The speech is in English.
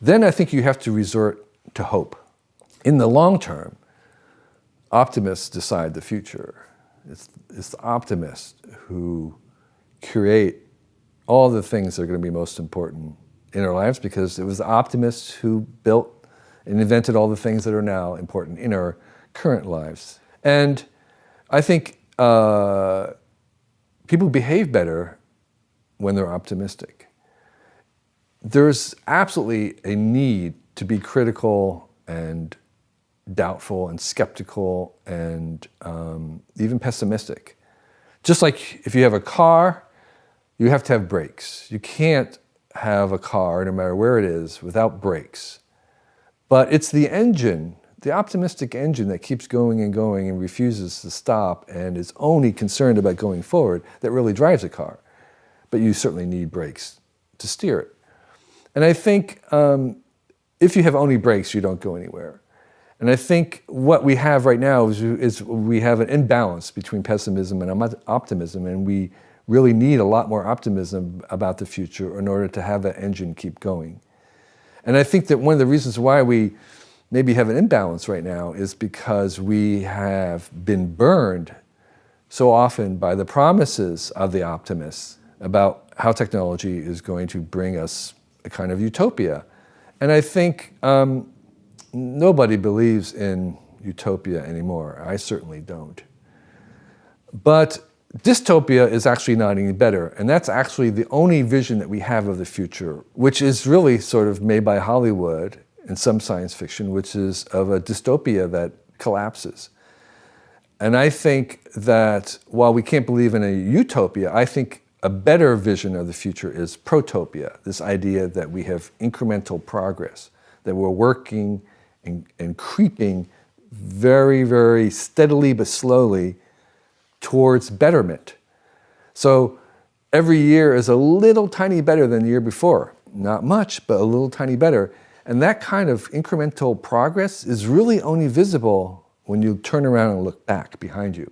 then I think you have to resort to hope. In the long term, optimists decide the future. It's the optimists who create all the things that are going to be most important in our lives, because it was the optimists who built and invented all the things that are now important in our current lives. And I think people behave better when they're optimistic. There's absolutely a need to be critical and doubtful and skeptical and even pessimistic. Just like if you have a car, you have to have brakes. You can't have a car, no matter where it is, without brakes. But it's the engine, the optimistic engine, that keeps going and refuses to stop and is only concerned about going forward, that really drives a car. But you certainly need brakes to steer it. And I think if you have only brakes, you don't go anywhere. And I think what we have right now is we have an imbalance between pessimism and optimism, and we really need a lot more optimism about the future in order to have that engine keep going. And I think that one of the reasons why we maybe have an imbalance right now is because we have been burned so often by the promises of the optimists about how technology is going to bring us a kind of utopia. And I think nobody believes in utopia anymore. I certainly don't. But dystopia is actually not any better, and that's actually the only vision that we have of the future, which is really sort of made by Hollywood and some science fiction, which is of a dystopia that collapses. And I think that while we can't believe in a utopia, I think a better vision of the future is protopia, this idea that we have incremental progress, that we're working and creeping very, very steadily but slowly towards betterment. So every year is a little tiny better than the year before. Not much, but a little tiny better. And that kind of incremental progress is really only visible when you turn around and look back behind you.